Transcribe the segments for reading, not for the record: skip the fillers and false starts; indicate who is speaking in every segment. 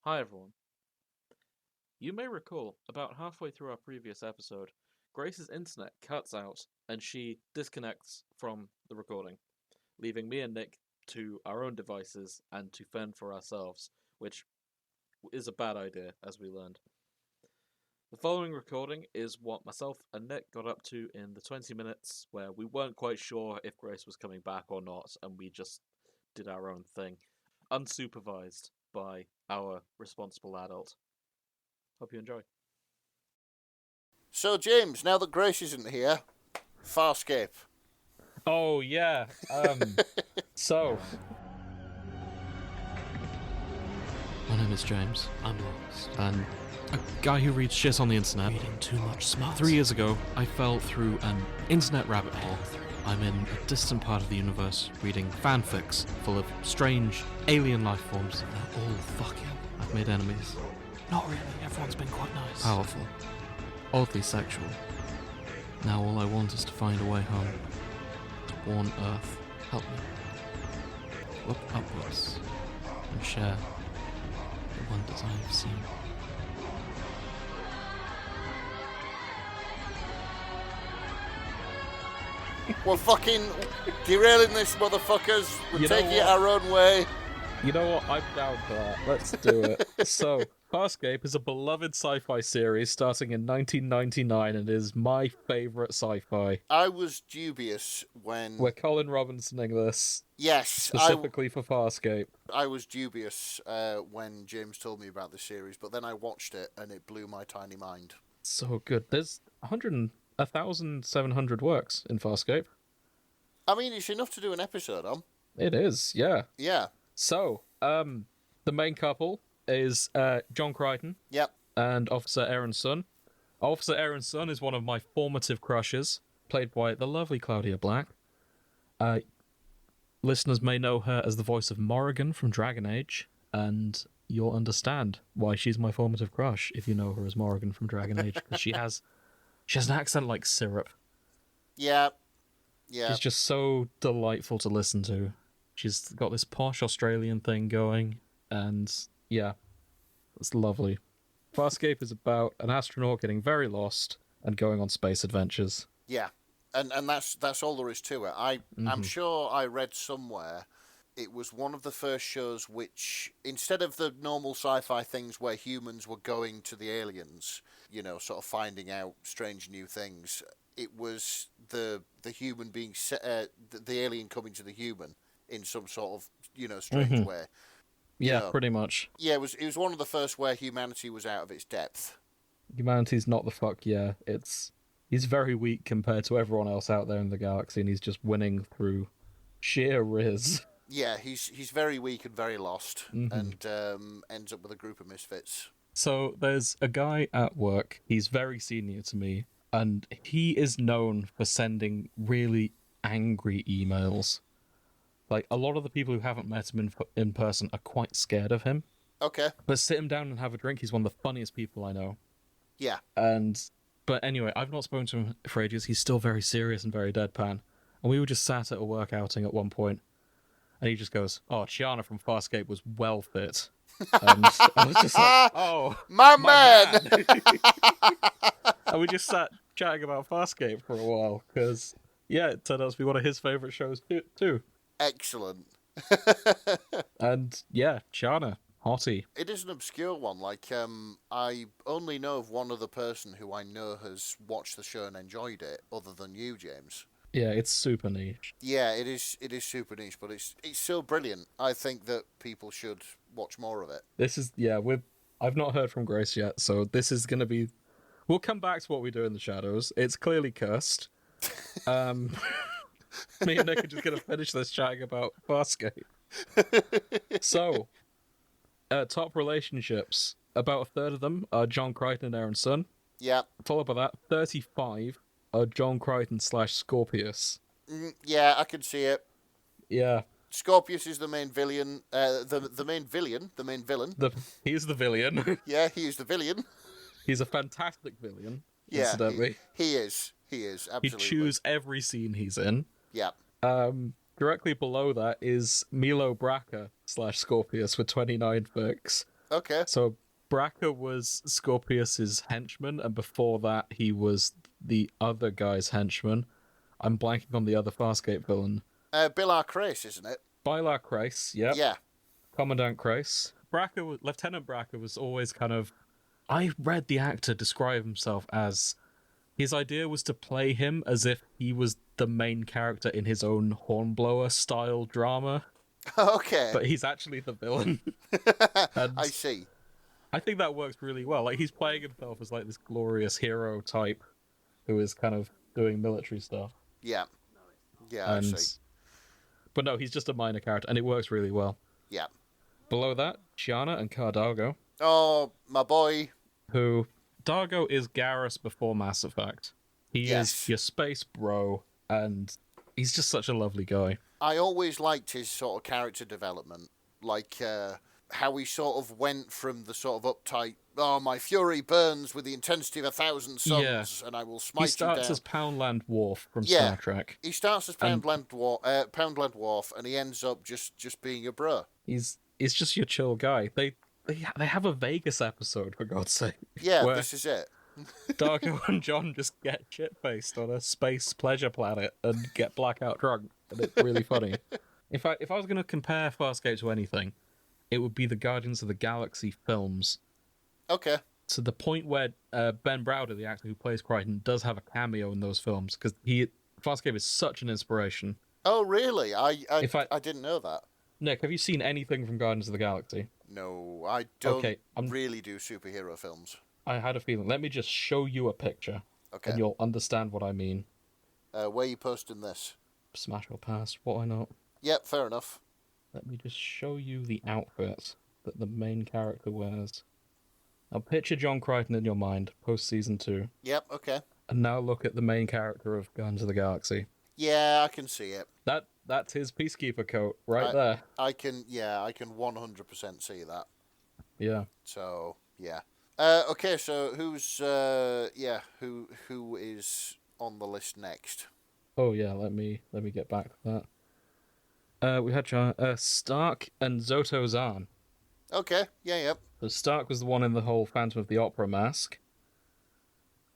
Speaker 1: Hi everyone. You may recall, about halfway through our previous episode, Grace's internet cuts out and she disconnects from the recording, leaving me and Nick to our own devices and to fend for ourselves, which is a bad idea, as we learned. The following recording is what myself and Nick got up to in the 20 minutes where we weren't quite sure if Grace was coming back or not, and we just did our own thing, unsupervised by our responsible adult. Hope you enjoy.
Speaker 2: So, James, now that Grace isn't here, Farscape.
Speaker 1: Oh, yeah. So. My name is James. I'm lost. And a guy who reads shit on the internet.
Speaker 3: Reading too much smart.
Speaker 1: 3 years ago, I fell through an internet rabbit hole. I'm in a distant part of the universe reading fanfics full of strange alien life forms.
Speaker 3: They're all fucking.
Speaker 1: I've made enemies.
Speaker 3: Not really, everyone's been quite nice.
Speaker 1: Powerful. Oddly sexual. Now all I want is to find a way home. To warn Earth. Help me. Look upwards and share the wonders I have seen.
Speaker 2: We're fucking derailing this, motherfuckers. We're taking it our own way.
Speaker 1: You know what? I'm down for that. Let's do it. So, Farscape is a beloved sci-fi series starting in 1999 and is my favourite sci-fi.
Speaker 2: I was dubious when...
Speaker 1: We're Colin Robinsoning this.
Speaker 2: Yes.
Speaker 1: Specifically for Farscape.
Speaker 2: I was dubious when James told me about the series, but then I watched it and it blew my tiny mind.
Speaker 1: So good. There's 1,700 works in Farscape.
Speaker 2: I mean, it's enough to do an episode on.
Speaker 1: It is, yeah.
Speaker 2: Yeah.
Speaker 1: So, the main couple is John Crichton.
Speaker 2: Yep.
Speaker 1: And Officer Aeryn Sun. Officer Aeryn Sun is one of my formative crushes, played by the lovely Claudia Black. Listeners may know her as the voice of Morrigan from Dragon Age, and you'll understand why she's my formative crush if you know her as Morrigan from Dragon Age, because she has an accent like syrup.
Speaker 2: Yeah. Yeah.
Speaker 1: She's just so delightful to listen to. She's got this posh Australian thing going, and yeah, it's lovely. Farscape is about an astronaut getting very lost and going on space adventures.
Speaker 2: Yeah, and that's all there is to it. I'm sure I read somewhere it was one of the first shows which, instead of the normal sci-fi things where humans were going to the aliens, you know, sort of finding out strange new things, it was the human being the alien coming to the human in some sort of, you know, strange way.
Speaker 1: Yeah,
Speaker 2: know,
Speaker 1: pretty much.
Speaker 2: Yeah, it was one of the first where humanity was out of its depth.
Speaker 1: Humanity's not the fuck, yeah. He's very weak compared to everyone else out there in the galaxy, and he's just winning through sheer riz.
Speaker 2: Yeah, he's very weak and very lost, and ends up with a group of misfits.
Speaker 1: So there's a guy at work, he's very senior to me, and he is known for sending really angry emails. Like, a lot of the people who haven't met him in person are quite scared of him.
Speaker 2: Okay.
Speaker 1: But sit him down and have a drink, he's one of the funniest people I know.
Speaker 2: Yeah.
Speaker 1: But anyway, I've not spoken to him for ages. He's still very serious and very deadpan. And we were just sat at a work outing at one point, and he just goes, "Oh, Chiana from Farscape was well fit." And I was just like, "Oh,
Speaker 2: my man!"
Speaker 1: And we just sat chatting about Farscape for a while, because, yeah, it turned out to be one of his favourite shows too.
Speaker 2: Excellent.
Speaker 1: And, yeah, Chiana, hottie.
Speaker 2: It is an obscure one. Like, I only know of one other person who I know has watched the show and enjoyed it, other than you, James.
Speaker 1: Yeah, it's super niche.
Speaker 2: Yeah, it is super niche, but it's so brilliant. I think that people should watch more of it.
Speaker 1: This is, yeah, I've not heard from Grace yet, so this is going to be... We'll come back to what we do in the shadows. It's clearly cursed. Me and Nick are just going to finish this chatting about Farscape. So, top relationships. About a third of them are John Crichton and Aeryn Sun.
Speaker 2: Yeah.
Speaker 1: Followed by that, 35 are John Crichton / Scorpius.
Speaker 2: Yeah, I can see it.
Speaker 1: Yeah.
Speaker 2: Scorpius is the main villain. The main villain.
Speaker 1: He's the villain.
Speaker 2: Yeah, he is the villain.
Speaker 1: He's a fantastic villain.
Speaker 2: Yeah,
Speaker 1: incidentally.
Speaker 2: He is. Absolutely.
Speaker 1: He'd choose every scene he's in.
Speaker 2: Yeah.
Speaker 1: Directly below that is Milo Braca / Scorpius with 29 fics.
Speaker 2: Okay.
Speaker 1: So Braca was Scorpius's henchman, and before that, he was the other guy's henchman. I'm blanking on the other Farscape villain.
Speaker 2: Bill Crace, isn't it?
Speaker 1: Bylar Kreis, yep.
Speaker 2: Yeah.
Speaker 1: Commandant Kreis. Lieutenant Braca was always kind of... I read the actor describe himself as... His idea was to play him as if he was the main character in his own Hornblower-style drama.
Speaker 2: Okay.
Speaker 1: But he's actually the villain.
Speaker 2: I see.
Speaker 1: I think that works really well. Like, he's playing himself as, like, this glorious hero type who is kind of doing military stuff.
Speaker 2: Yeah. Yeah, I see.
Speaker 1: But no, he's just a minor character, and it works really well.
Speaker 2: Yeah.
Speaker 1: Below that, Chiana and Cardago.
Speaker 2: Oh, my boy.
Speaker 1: Who... Dargo is Garrus before Mass Effect. He is your space bro, and he's just such a lovely guy.
Speaker 2: I always liked his sort of character development. Like, how he sort of went from the sort of uptight, oh, my fury burns with the intensity of 1,000 suns, and I will smite you down.
Speaker 1: He starts as Poundland Worf from Star Trek.
Speaker 2: He starts as Poundland Worf, and he ends up just being a bro.
Speaker 1: He's just your chill guy. They have a Vegas episode, for God's sake.
Speaker 2: Yeah, this is it.
Speaker 1: Dargo and John just get shit-faced on a space pleasure planet and get blackout drunk, and it's really funny. In fact, if I was going to compare Farscape to anything, it would be the Guardians of the Galaxy films.
Speaker 2: Okay.
Speaker 1: To the point where Ben Browder, the actor who plays Crichton, does have a cameo in those films, because Farscape is such an inspiration.
Speaker 2: Oh, really? I didn't know that.
Speaker 1: Nick, have you seen anything from Guardians of the Galaxy?
Speaker 2: No, I don't really do superhero films.
Speaker 1: I had a feeling. Let me just show you a picture, and you'll understand what I mean.
Speaker 2: Where are you posting this?
Speaker 1: Smash or pass, why not?
Speaker 2: Yep, fair enough.
Speaker 1: Let me just show you the outfit that the main character wears. Now picture John Crichton in your mind, post-season 2.
Speaker 2: Yep, okay.
Speaker 1: And now look at the main character of Guardians of the Galaxy.
Speaker 2: Yeah, I can see it.
Speaker 1: That's his Peacekeeper coat, there.
Speaker 2: I can 100% see that.
Speaker 1: Yeah.
Speaker 2: So, yeah. Okay, so who's, who is on the list next?
Speaker 1: Oh, yeah, let me get back to that. We had Stark and Zoto Zahn.
Speaker 2: Okay, yep.
Speaker 1: So Stark was the one in the whole Phantom of the Opera mask.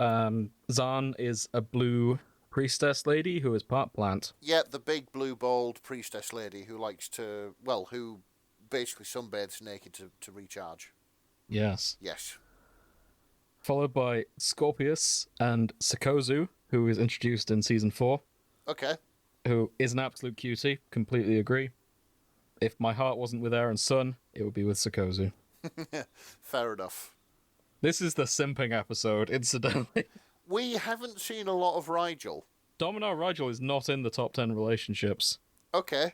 Speaker 1: Zahn is a blue priestess lady who is part plant.
Speaker 2: Yeah, the big blue bald priestess lady who likes to, who basically sunbathes naked to recharge.
Speaker 1: Yes.
Speaker 2: Yes.
Speaker 1: Followed by Scorpius and Sikozu, who is introduced in season 4.
Speaker 2: Okay.
Speaker 1: Who is an absolute cutie, completely agree. If my heart wasn't with Aeryn Sun, it would be with Sikozu.
Speaker 2: Fair enough.
Speaker 1: This is the simping episode, incidentally.
Speaker 2: We haven't seen a lot of Rigel.
Speaker 1: Dominar Rigel is not in the top 10 relationships.
Speaker 2: Okay.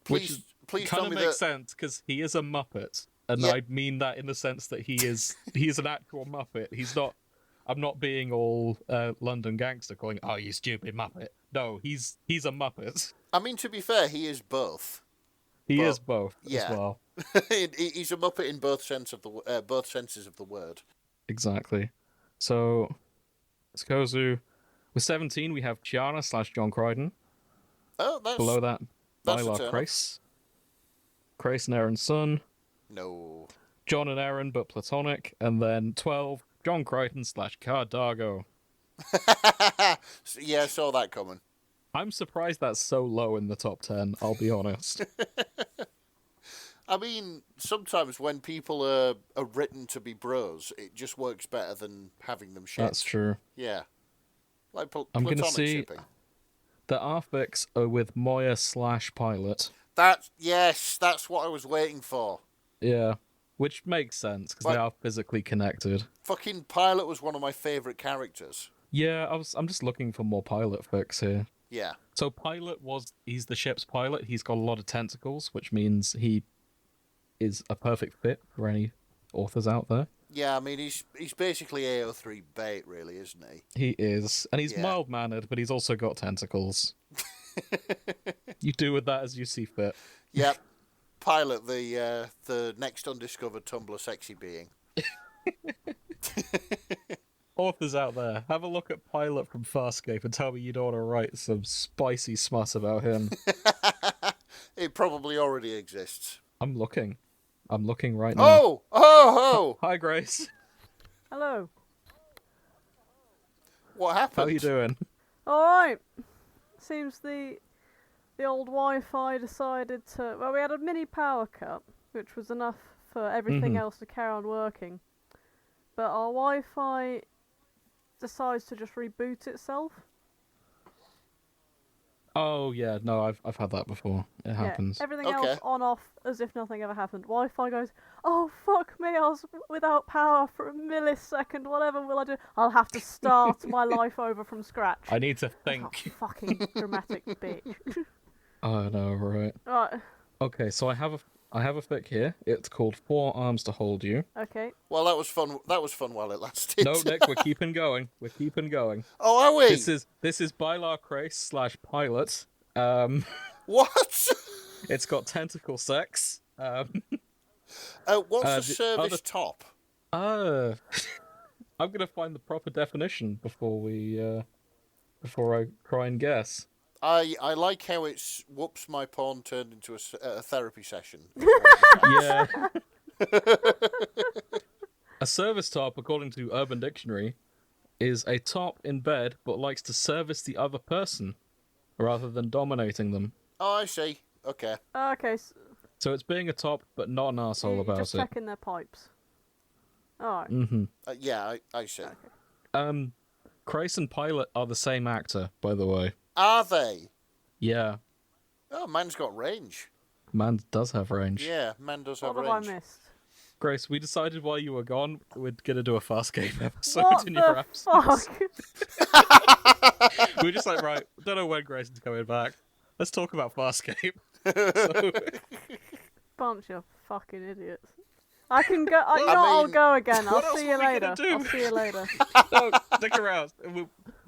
Speaker 2: Please
Speaker 1: kind of makes sense, because he is a Muppet. And I mean that in the sense that he's an actual Muppet. I'm not being all London gangster calling, oh, you stupid Muppet. No, he's a Muppet.
Speaker 2: I mean, to be fair, he is both.
Speaker 1: He is both as well.
Speaker 2: He's a Muppet in both senses of the word.
Speaker 1: Exactly. So, Sikozu. With 17, we have Chiana / John Crichton.
Speaker 2: Oh, that's...
Speaker 1: Below that,
Speaker 2: that's
Speaker 1: Bylar Kreis. Kreis and Aeryn Sun.
Speaker 2: No.
Speaker 1: John and Aeryn, but platonic. And then 12, John Crichton / Cardago.
Speaker 2: Yeah, I saw that coming.
Speaker 1: I'm surprised that's so low in the top 10, I'll be honest.
Speaker 2: I mean, sometimes when people are written to be bros, it just works better than having them shit.
Speaker 1: That's true.
Speaker 2: Yeah. Like
Speaker 1: I'm going to
Speaker 2: platonic
Speaker 1: see
Speaker 2: shipping.
Speaker 1: the Arfics are with Moya / Pilot.
Speaker 2: That's what I was waiting for.
Speaker 1: Yeah, which makes sense, because they are physically connected.
Speaker 2: Fucking Pilot was one of my favourite characters.
Speaker 1: Yeah, I'm just looking for more Pilot fics here.
Speaker 2: Yeah.
Speaker 1: So Pilot he's the ship's pilot. He's got a lot of tentacles, which means he is a perfect fit for any authors out there.
Speaker 2: Yeah, I mean, he's basically AO3 bait, really, isn't he?
Speaker 1: He is. And he's mild-mannered, but he's also got tentacles. You do with that as you see fit.
Speaker 2: Yep. Pilot, the next undiscovered Tumblr sexy being.
Speaker 1: Authors out there, have a look at Pilot from Farscape and tell me you don't want to write some spicy smut about him.
Speaker 2: It probably already exists.
Speaker 1: I'm looking. I'm looking right now.
Speaker 2: Oh!
Speaker 1: Hi, Grace.
Speaker 4: Hello.
Speaker 2: What happened?
Speaker 1: How are you doing?
Speaker 4: Alright. Seems the old Wi-Fi decided to... Well, we had a mini power cut, which was enough for everything else to carry on working. But our Wi-Fi decides to just reboot itself.
Speaker 1: Oh yeah, no, I've had that before. It happens.
Speaker 4: Everything
Speaker 2: Okay.
Speaker 4: else on off as if nothing ever happened. Wi-Fi goes, oh fuck me, I was without power for a millisecond, whatever will I do? I'll have to start my life over from scratch.
Speaker 1: I need to
Speaker 4: Oh,
Speaker 1: think.
Speaker 4: fucking dramatic bitch.
Speaker 1: I know, right?
Speaker 4: Right,
Speaker 1: Okay, so I have a fic here. It's called Four Arms to Hold You.
Speaker 4: okay.
Speaker 2: Well, that was fun. That was fun while it lasted.
Speaker 1: No, Nick, we're keeping going. We're keeping going.
Speaker 2: Oh, are we?
Speaker 1: This is Bylar Crace / pilot.
Speaker 2: What?
Speaker 1: It's got tentacle sex.
Speaker 2: What's a
Speaker 1: the
Speaker 2: service
Speaker 1: other-
Speaker 2: top?
Speaker 1: I'm gonna find the proper definition before I try and guess.
Speaker 2: I like how it's whoops my porn turned into a therapy session.
Speaker 1: Yeah. A service top, according to Urban Dictionary, is a top in bed but likes to service the other person rather than dominating them.
Speaker 2: Oh, I see. Okay.
Speaker 4: Okay,
Speaker 1: So it's being a top but not an arsehole
Speaker 4: you're
Speaker 1: about
Speaker 4: just
Speaker 1: it.
Speaker 4: checking their pipes. Alright.
Speaker 1: Mm-hmm.
Speaker 2: Yeah, I see.
Speaker 1: Crace and Pilot are the same actor, by the way.
Speaker 2: Are they?
Speaker 1: Yeah.
Speaker 2: Oh, man's got range.
Speaker 1: Man does have range.
Speaker 2: Yeah, man does have
Speaker 4: What have
Speaker 2: range.
Speaker 4: I missed?
Speaker 1: Grace, we decided while you were gone, we're gonna do a Farscape episode
Speaker 4: What
Speaker 1: in your
Speaker 4: the
Speaker 1: absence.
Speaker 4: fuck?
Speaker 1: We were just like, right, don't know when Grace is coming back. Let's talk about Farscape. So,
Speaker 4: Bunch of fucking idiots. I can go. You
Speaker 2: I
Speaker 4: know, I'll
Speaker 2: mean,
Speaker 4: go again. I'll
Speaker 1: what else
Speaker 4: see you
Speaker 1: were we
Speaker 4: later.
Speaker 1: gonna do?
Speaker 4: I'll see you later.
Speaker 1: no, stick around.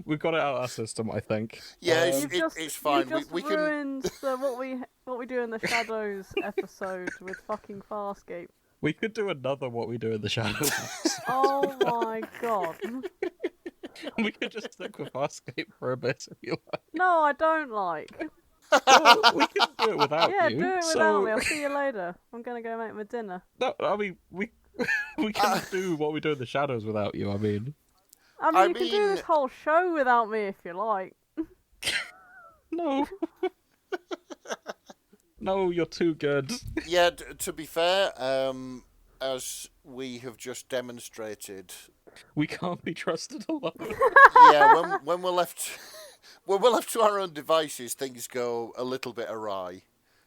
Speaker 1: We've got it out of our system, I think.
Speaker 2: Yeah,
Speaker 4: You've
Speaker 2: it's fine.
Speaker 4: You just
Speaker 2: We can.
Speaker 4: ruined the what we do in the shadows episode with fucking Farscape.
Speaker 1: We could do another What We Do in the Shadows.
Speaker 4: Oh my god.
Speaker 1: We could just stick with Farscape for a bit if you like.
Speaker 4: No, I don't like.
Speaker 1: Well, we can do it without
Speaker 4: Yeah,
Speaker 1: you.
Speaker 4: do it
Speaker 1: so...
Speaker 4: without me. I'll see you later. I'm gonna go make my dinner.
Speaker 1: No, I mean, we can do What We Do in the Shadows without you, I mean.
Speaker 4: You can do this whole show without me if you like.
Speaker 1: No. No, you're too good.
Speaker 2: Yeah, to be fair, as we have just demonstrated,
Speaker 1: We can't be trusted alone.
Speaker 2: yeah, when we're left to our own devices, things go a little bit awry,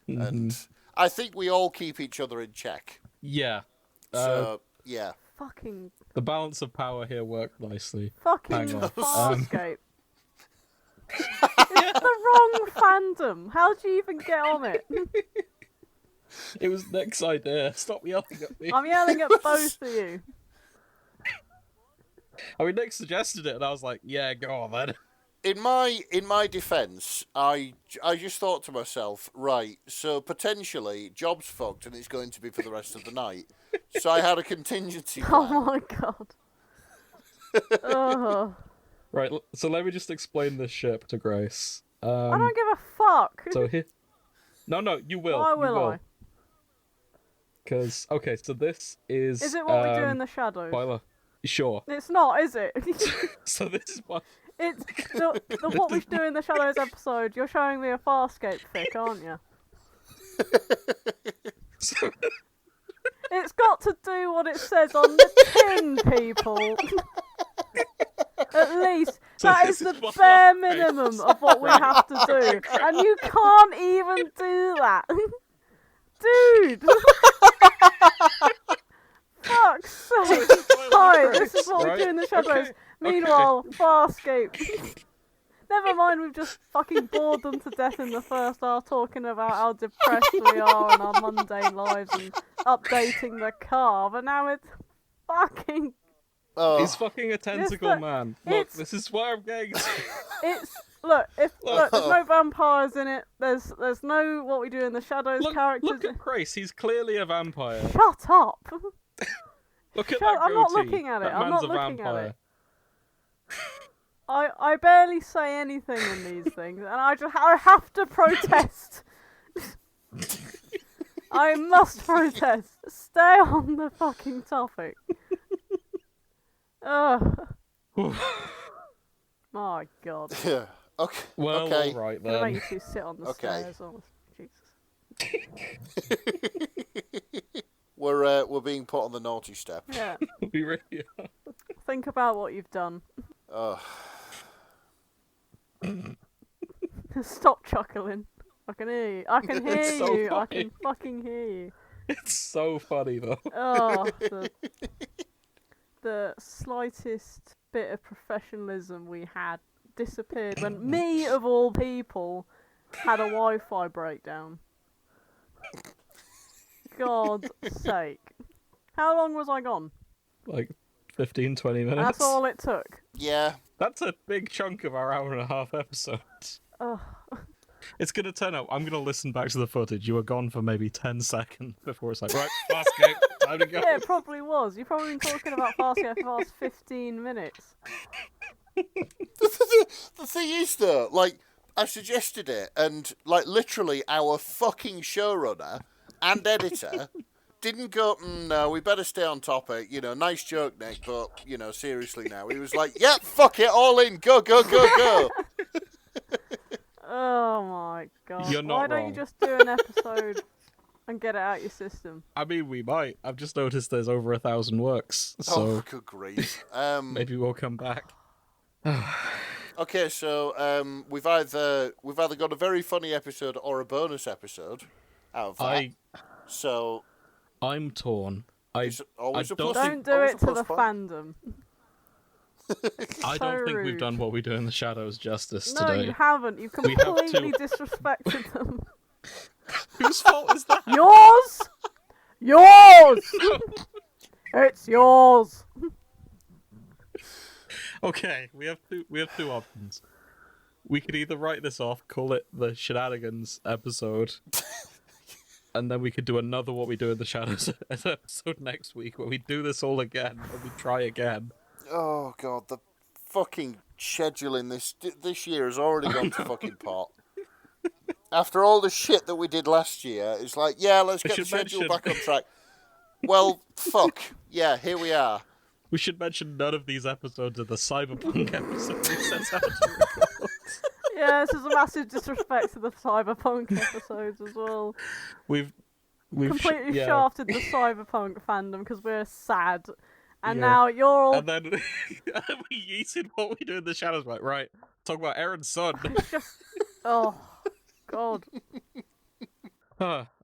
Speaker 2: and I think we all keep each other in check.
Speaker 1: Yeah.
Speaker 2: So yeah,
Speaker 4: Fucking
Speaker 1: The balance of power here worked nicely.
Speaker 4: fucking
Speaker 1: Hang on.
Speaker 4: Farscape. It's the wrong fandom. How do you even get on it?
Speaker 1: It was Nick's idea. Stop yelling at me.
Speaker 4: I'm yelling at both of you.
Speaker 1: I mean, Nick suggested it, and I was like, yeah, go on then.
Speaker 2: in my defence, I just thought to myself, right, so potentially job's fucked, and it's going to be for the rest of the night. So I had a contingency plan.
Speaker 4: Oh my god. Ugh.
Speaker 1: Right, so let me just explain this ship to Grace.
Speaker 4: I don't give a fuck.
Speaker 1: So here... No, you will.
Speaker 4: Why
Speaker 1: you
Speaker 4: will I?
Speaker 1: Because, okay, so this is...
Speaker 4: Is it what we do in the shadows?
Speaker 1: Spoiler. Sure.
Speaker 4: It's not, is it?
Speaker 1: So this is what...
Speaker 4: It's the what we do in the shadows episode. You're showing me a Farscape fic, aren't you?
Speaker 1: So,
Speaker 4: It's got to do what it says on the tin, people. At least
Speaker 1: So
Speaker 4: that
Speaker 1: this
Speaker 4: is the
Speaker 1: is what
Speaker 4: bare
Speaker 1: Farscape
Speaker 4: minimum
Speaker 1: is.
Speaker 4: of what we have to do, and you can't even do that, dude. Fuck's sake! Hi, this is what we do in the shadows.
Speaker 1: Okay.
Speaker 4: Meanwhile, Farscape. Never mind, we've just fucking bored them to death in the first hour talking about how depressed we are and our mundane lives and updating the car, but now it's fucking...
Speaker 2: Oh,
Speaker 1: he's fucking a tentacle
Speaker 4: that-
Speaker 1: man. Look,
Speaker 4: it's-
Speaker 1: this is where I'm getting to.
Speaker 4: It's... Look, there's no vampires in it, there's no what we do in the shadows characters...
Speaker 1: Look at Grace, he's clearly a vampire.
Speaker 4: Shut up!
Speaker 1: Look at
Speaker 4: Shut-
Speaker 1: that
Speaker 4: I'm not
Speaker 1: goatee.
Speaker 4: looking at it,
Speaker 1: That
Speaker 4: I'm
Speaker 1: man's
Speaker 4: not
Speaker 1: a
Speaker 4: looking at
Speaker 1: vampire.
Speaker 4: it. I barely say anything in these things, and I have to protest. I must protest. Stay on the fucking topic. Ugh. My God.
Speaker 2: Yeah. Okay.
Speaker 1: Well,
Speaker 2: okay.
Speaker 1: all right
Speaker 4: I'm gonna
Speaker 1: then.
Speaker 4: make you two sit on the
Speaker 2: Okay.
Speaker 4: stairs. Oh, Jesus.
Speaker 2: We're being put on the naughty step.
Speaker 4: Yeah.
Speaker 1: We really are.
Speaker 4: Think about what you've done.
Speaker 2: Oh.
Speaker 4: Stop chuckling. I can hear you. I can hear
Speaker 1: It's so
Speaker 4: you. I
Speaker 1: funny.
Speaker 4: can fucking hear you.
Speaker 1: It's so funny though.
Speaker 4: Oh, the slightest bit of professionalism we had disappeared when me, of all people, had a Wi-Fi breakdown. God's sake. How long was I gone?
Speaker 1: Like 15, 20 minutes.
Speaker 4: That's all it took.
Speaker 2: Yeah.
Speaker 1: That's a big chunk of our hour and a half episode.
Speaker 4: Ugh.
Speaker 1: It's going to turn out, I'm going to listen back to the footage. You were gone for maybe 10 seconds before it's like, right, Farscape, time to go.
Speaker 4: Yeah, it probably was. You've probably been talking about Farscape for the last 15 minutes.
Speaker 2: The thing is, though, like, I suggested it, and, like, literally our fucking showrunner and editor didn't go, no, we better stay on topic. You know, nice joke, Nick, but, you know, seriously now. He was like, yep, fuck it, all in, go, go, go, go.
Speaker 4: Oh my God.
Speaker 1: You're not
Speaker 4: Why don't
Speaker 1: wrong.
Speaker 4: you just do an episode and get it out your system?
Speaker 1: I mean, we might. I've just noticed there's over 1,000 works, so
Speaker 2: Oh, good grief.
Speaker 1: maybe we'll come back.
Speaker 2: Okay, so we've either got a very funny episode or a bonus episode out of that. So
Speaker 1: I'm torn.
Speaker 2: it's always
Speaker 1: I
Speaker 2: a
Speaker 1: don't
Speaker 2: plus.
Speaker 4: Don't do
Speaker 2: always
Speaker 4: it
Speaker 2: a
Speaker 4: to
Speaker 2: plus
Speaker 4: the
Speaker 2: point.
Speaker 4: fandom.
Speaker 1: I
Speaker 4: So
Speaker 1: don't think we've
Speaker 4: rude.
Speaker 1: done what we do in the shadows justice
Speaker 4: No,
Speaker 1: today.
Speaker 4: you haven't. You've
Speaker 1: We have
Speaker 4: completely disrespected them.
Speaker 1: Whose fault is that?
Speaker 4: Yours! Yours! It's yours!
Speaker 1: Okay, we have two options. We could either write this off, call it the Shenanigans episode, and then we could do another What We Do in the Shadows episode next week, where we do this all again, and we try again.
Speaker 2: Oh god, the fucking scheduling this year has already gone to fucking pot. After all the shit that we did last year, it's like, yeah, let's get the
Speaker 1: should
Speaker 2: schedule
Speaker 1: mention-
Speaker 2: back on track. Well, fuck. Yeah, here we are.
Speaker 1: We should mention none of these episodes are the Cyberpunk episodes we set out to record.
Speaker 4: Yeah, this is a massive disrespect to the Cyberpunk episodes as well.
Speaker 1: We've
Speaker 4: Completely
Speaker 1: yeah.
Speaker 4: shafted the Cyberpunk fandom because we're sad. And
Speaker 1: Yeah.
Speaker 4: now you're all
Speaker 1: And then we yeeted What We Do in the Shadows, right? Talk about Aeryn Sun.
Speaker 4: It's just... Oh, God.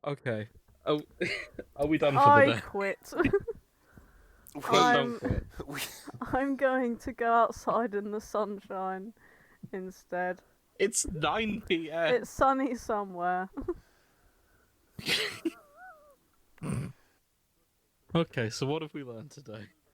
Speaker 1: Okay. Oh, are we done for
Speaker 4: I
Speaker 1: the day?
Speaker 4: quit.
Speaker 1: Don't quit.
Speaker 4: I'm going to go outside in the sunshine instead.
Speaker 1: It's 9 p.m.
Speaker 4: It's sunny somewhere.
Speaker 1: Okay, so what have we learned today?